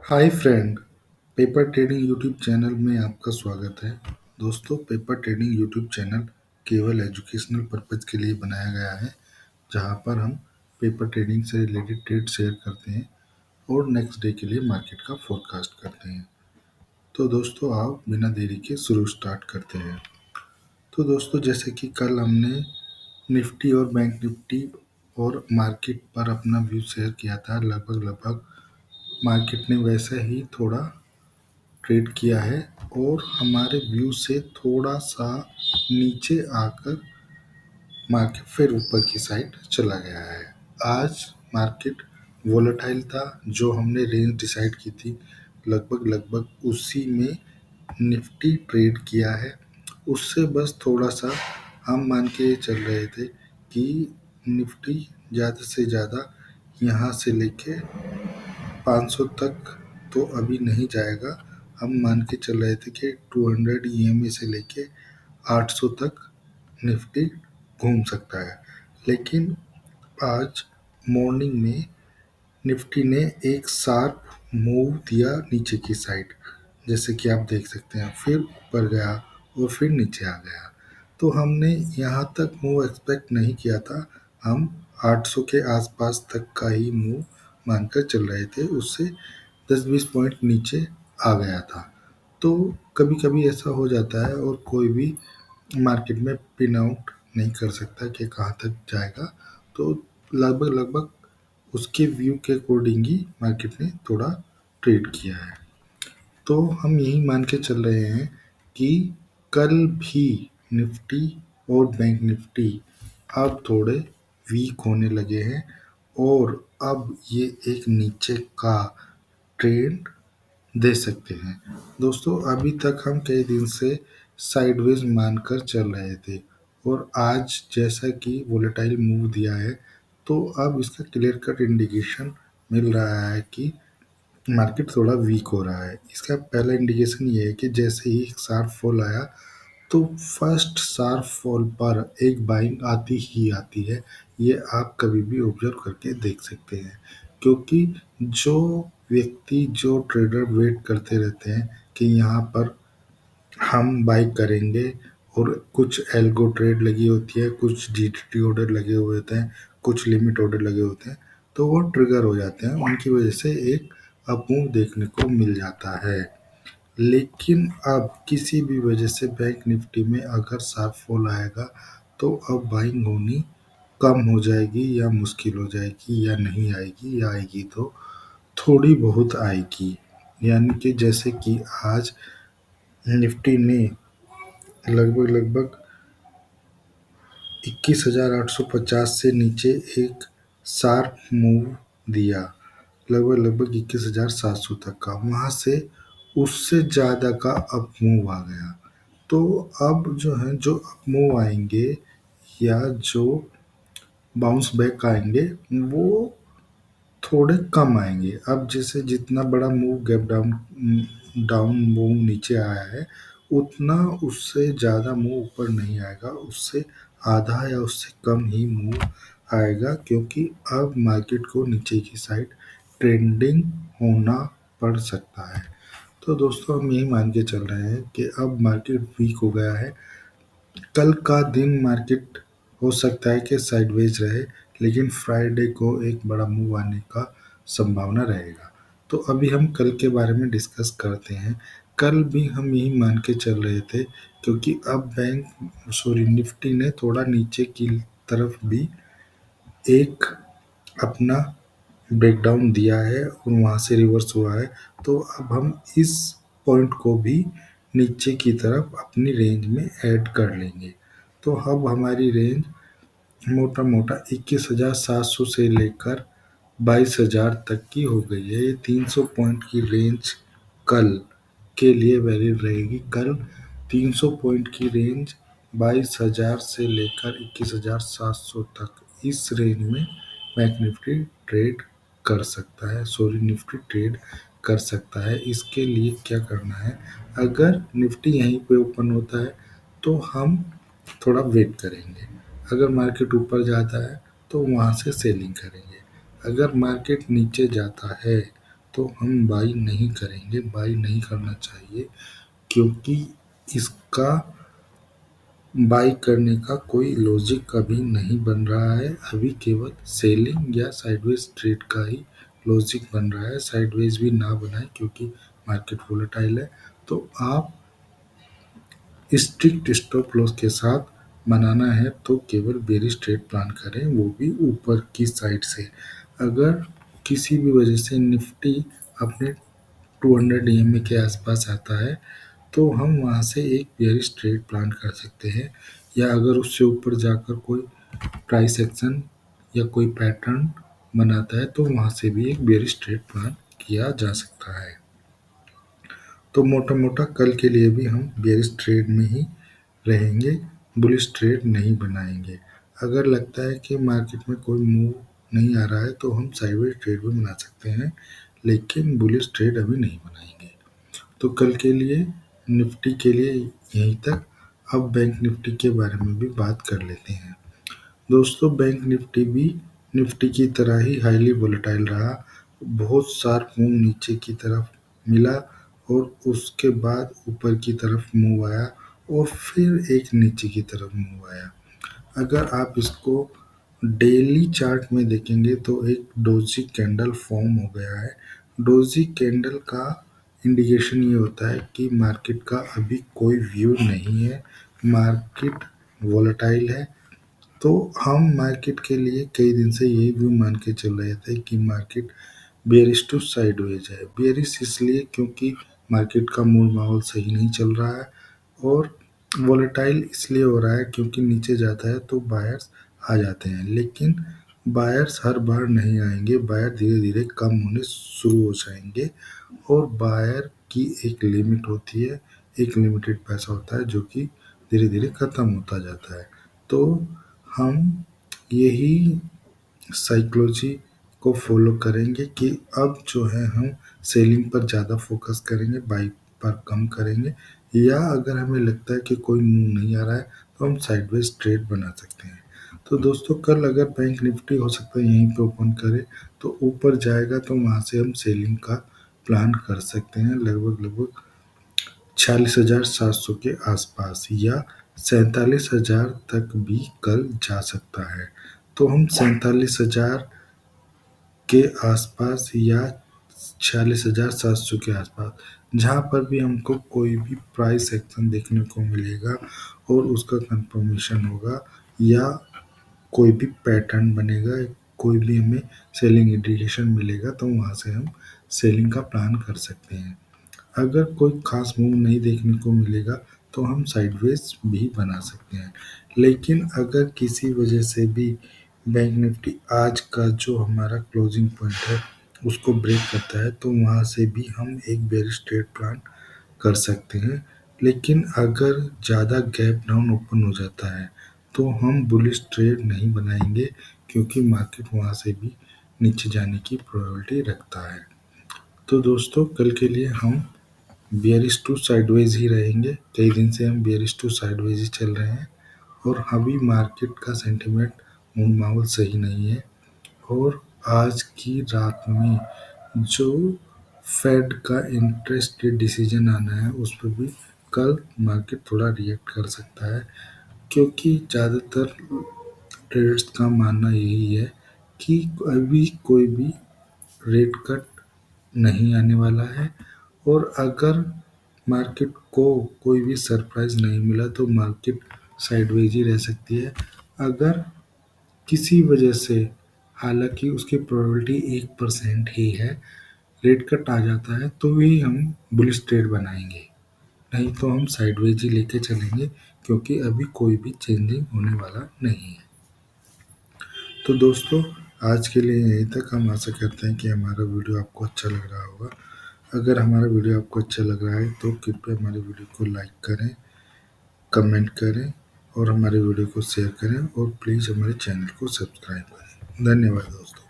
Hi friend, paper trading YouTube channel में आपका स्वागत है। दोस्तों, पेपर ट्रेडिंग यूट्यूब चैनल केवल एजुकेशनल पर्पज़ के लिए बनाया गया है, जहां पर हम पेपर ट्रेडिंग से रिलेटेड ट्रेड शेयर करते हैं और नेक्स्ट डे के लिए मार्केट का फोरकास्ट करते हैं। तो दोस्तों, आओ बिना देरी के शुरू स्टार्ट करते हैं। तो दोस्तों, जैसे कि कल हमने निफ्टी और बैंक निफ्टी और मार्केट पर अपना व्यू शेयर किया था, लगभग लगभग मार्केट ने वैसे ही थोड़ा ट्रेड किया है और हमारे व्यू से थोड़ा सा नीचे आकर मार्केट फिर ऊपर की साइड चला गया है। आज मार्केट वोलेटाइल था। जो हमने रेंज डिसाइड की थी, लगभग लगभग उसी में निफ्टी ट्रेड किया है। उससे बस थोड़ा सा हम मान के चल रहे थे कि निफ्टी ज़्यादा से ज़्यादा यहाँ से लेके 500 तक तो अभी नहीं जाएगा। हम मान के चल रहे थे कि 200 ईएमए से लेके 800 तक निफ्टी घूम सकता है। लेकिन आज मॉर्निंग में निफ्टी ने एक शार्प मूव दिया नीचे की साइड, जैसे कि आप देख सकते हैं। फिर ऊपर गया और फिर नीचे आ गया। तो हमने यहाँ तक मूव एक्सपेक्ट नहीं किया था। हम 800 के आसपास तक का ही मूव मानकर चल रहे थे। उससे 10-20 पॉइंट नीचे आ गया था। तो कभी कभी ऐसा हो जाता है और कोई भी मार्केट में पिन आउट नहीं कर सकता कि कहाँ तक जाएगा। तो लगभग लगभग उसके व्यू के अकॉर्डिंग ही मार्केट ने थोड़ा ट्रेड किया है। तो हम यही मान के चल रहे हैं कि कल भी निफ्टी और बैंक निफ्टी अब थोड़े वीक होने लगे हैं और अब ये एक नीचे का ट्रेंड दे सकते हैं। दोस्तों, अभी तक हम कई दिन से साइडवेज मानकर चल रहे थे और आज जैसा कि वोलेटाइल मूव दिया है, तो अब इसका क्लियर कट इंडिकेशन मिल रहा है कि मार्केट थोड़ा वीक हो रहा है। इसका पहला इंडिकेशन ये है कि जैसे ही एक शार्प फॉल आया, तो फर्स्ट शार्प फॉल पर एक बाइंग आती ही आती है। ये आप कभी भी ऑब्जर्व करके देख सकते हैं, क्योंकि जो व्यक्ति, जो ट्रेडर वेट करते रहते हैं कि यहाँ पर हम बाई करेंगे, और कुछ एल्गो ट्रेड लगी होती है, कुछ जीटीटी ऑर्डर लगे हुए होते हैं, कुछ लिमिट ऑर्डर लगे होते हैं, तो वो ट्रिगर हो जाते हैं। उनकी वजह से एक अप मूव देखने को मिल जाता है। लेकिन अब किसी भी वजह से बैंक निफ्टी में अगर शार्प फॉल आएगा, तो अब बाइंग होनी कम हो जाएगी या मुश्किल हो जाएगी, या नहीं आएगी, या आएगी तो थोड़ी बहुत आएगी। यानी कि जैसे कि आज निफ्टी ने लगभग लगभग 21,850 से नीचे एक शार्प मूव दिया, लगभग लगभग 21,700 तक का। वहाँ से उससे ज़्यादा का अप मूव आ गया। तो अब जो है, जो अप मूव आएंगे या जो बाउंस बैक आएंगे, वो थोड़े कम आएंगे। अब जैसे जितना बड़ा move gap down down move नीचे आया है, उतना उससे ज़्यादा मूव ऊपर नहीं आएगा। उससे आधा या उससे कम ही मूव आएगा, क्योंकि अब मार्केट को नीचे की साइड ट्रेंडिंग होना पड़ सकता है। तो दोस्तों, हम यही मान के चल रहे हैं कि अब मार्केट वीक हो गया है। कल का दिन मार्केट हो सकता है कि साइडवेज रहे, लेकिन फ्राइडे को एक बड़ा मूव आने का संभावना रहेगा। तो अभी हम कल के बारे में डिस्कस करते हैं। कल भी हम यही मान के चल रहे थे, क्योंकि अब निफ्टी ने थोड़ा नीचे की तरफ भी एक अपना ब्रेकडाउन दिया है और वहाँ से रिवर्स हुआ है। तो अब हम इस पॉइंट को भी नीचे की तरफ अपनी रेंज में ऐड कर लेंगे। तो अब हमारी रेंज मोटा मोटा 21,700 से लेकर 22,000 तक की हो गई है। ये 300 पॉइंट की रेंज कल के लिए वैलिड रहेगी। कल 300 पॉइंट की रेंज 22,000 से लेकर 21,700 तक, इस रेंज में बैंक निफ्टी ट्रेड कर सकता है, सॉरी निफ्टी ट्रेड कर सकता है। इसके लिए क्या करना है, अगर निफ्टी यहीं पे ओपन होता है तो हम थोड़ा वेट करेंगे। अगर मार्केट ऊपर जाता है तो वहाँ से सेलिंग करेंगे। अगर मार्केट नीचे जाता है तो हम बाई नहीं करेंगे, बाई नहीं करना चाहिए, क्योंकि इसका बाई करने का कोई लॉजिक अभी नहीं बन रहा है। अभी केवल सेलिंग या साइडवेज ट्रेड का ही लॉजिक बन रहा है। साइडवेज भी ना बनाए क्योंकि मार्केट वोलेटाइल है। तो आप स्ट्रिक्ट स्टॉप लॉस के साथ बनाना है तो केवल बेरिश ट्रेड प्लान करें, वो भी ऊपर की साइड से। अगर किसी भी वजह से निफ्टी अपने 200 EMA के आसपास आता है तो हम वहाँ से एक बेयरिश ट्रेड प्लान कर सकते हैं, या अगर उससे ऊपर जाकर कोई प्राइस एक्शन या कोई पैटर्न बनाता है तो वहाँ से भी एक बेयरिश ट्रेड प्लान किया जा सकता है। तो मोटा मोटा कल के लिए भी हम बेयरिश ट्रेड में ही रहेंगे, बुलिश ट्रेड नहीं बनाएंगे। अगर लगता है कि मार्केट में कोई मूव नहीं आ रहा है तो हम साइडवेज ट्रेड भी बना सकते हैं, लेकिन बुलिश ट्रेड अभी नहीं बनाएंगे। तो कल के लिए निफ्टी के लिए यहीं तक। अब बैंक निफ्टी के बारे में भी बात कर लेते हैं। दोस्तों, बैंक निफ्टी भी निफ्टी की तरह ही हाईली वोलेटाइल रहा। बहुत शार्प मूव नीचे की तरफ मिला और उसके बाद ऊपर की तरफ मूव आया और फिर एक नीचे की तरफ मूव आया। अगर आप इसको डेली चार्ट में देखेंगे तो एक डोजी कैंडल फॉर्म हो गया है। डोजी कैंडल का इंडिकेशन ये होता है कि मार्केट का अभी कोई व्यू नहीं है, मार्केट वोलेटाइल है। तो हम मार्केट के लिए कई दिन से यही व्यू मान के चल रहे थे कि मार्केट बेयरिश टू साइडवेज है। बेयरिश इसलिए क्योंकि मार्केट का मूड माहौल सही नहीं चल रहा है, और वोलेटाइल इसलिए हो रहा है क्योंकि नीचे जाता है तो बायर्स आ जाते हैं, लेकिन बायर्स हर बार नहीं आएंगे। बायर धीरे धीरे कम होने शुरू हो जाएंगे, और बायर की एक लिमिट होती है, एक लिमिटेड पैसा होता है जो कि धीरे धीरे ख़त्म होता जाता है। तो हम यही साइकोलॉजी को फॉलो करेंगे कि अब जो है हम सेलिंग पर ज़्यादा फोकस करेंगे, बाई पर कम करेंगे, या अगर हमें लगता है कि कोई मूव नहीं आ रहा है तो हम साइडवेज ट्रेड बना सकते हैं। तो दोस्तों, कल अगर बैंक निफ्टी हो सकता है यहीं पे ओपन करे, तो ऊपर जाएगा तो वहाँ से हम सेलिंग का प्लान कर सकते हैं, लगभग लगभग 46,700 के आसपास, या 47,000 तक भी कल जा सकता है। तो हम 47,000 के आसपास या 46,700 के आसपास, जहाँ पर भी हमको कोई भी प्राइस एक्शन देखने को मिलेगा और उसका कंफर्मेशन होगा, या कोई भी पैटर्न बनेगा, कोई भी हमें सेलिंग इंडिकेशन मिलेगा, तो वहाँ से हम सेलिंग का प्लान कर सकते हैं। अगर कोई खास मूव नहीं देखने को मिलेगा तो हम साइडवेज भी बना सकते हैं। लेकिन अगर किसी वजह से भी बैंक निफ्टी आज का जो हमारा क्लोजिंग पॉइंट है उसको ब्रेक करता है तो वहाँ से भी हम एक बेरिश ट्रेड प्लान कर सकते हैं। लेकिन अगर ज़्यादा गैप डाउन ओपन हो जाता है तो हम बुलिश ट्रेड नहीं बनाएंगे, क्योंकि मार्केट वहाँ से भी नीचे जाने की प्रोबेबिलिटी रखता है। तो दोस्तों, कल के लिए हम बेयरिश टू साइडवेज ही रहेंगे। कई दिन से हम बेयरिश टू साइडवेज ही चल रहे हैं, और अभी मार्केट का सेंटिमेंट मूड माहौल सही नहीं है। और आज की रात में जो फेड का इंटरेस्ट रेट डिसीजन आना है उस पर भी कल मार्केट थोड़ा रिएक्ट कर सकता है, क्योंकि ज़्यादातर ट्रेडर्स का मानना यही है कि अभी कोई भी रेट कट नहीं आने वाला है, और अगर मार्केट को कोई भी सरप्राइज नहीं मिला तो मार्केट साइडवेज ही रह सकती है। अगर किसी वजह से, हालांकि उसकी प्रोबेबिलिटी 1% ही है, रेट कट आ जाता है तो ही हम बुलिश ट्रेड बनाएंगे, नहीं तो हम साइडवेज ही लेके चलेंगे, क्योंकि अभी कोई भी चेंजिंग होने वाला नहीं है। तो दोस्तों, आज के लिए यहीं तक। हम आशा करते हैं कि हमारा वीडियो आपको अच्छा लग रहा होगा। अगर हमारा वीडियो आपको अच्छा लग रहा है तो कृपया हमारे वीडियो को लाइक करें, कमेंट करें और हमारे वीडियो को शेयर करें, और प्लीज़ हमारे चैनल को सब्सक्राइब करें। धन्यवाद दोस्तों।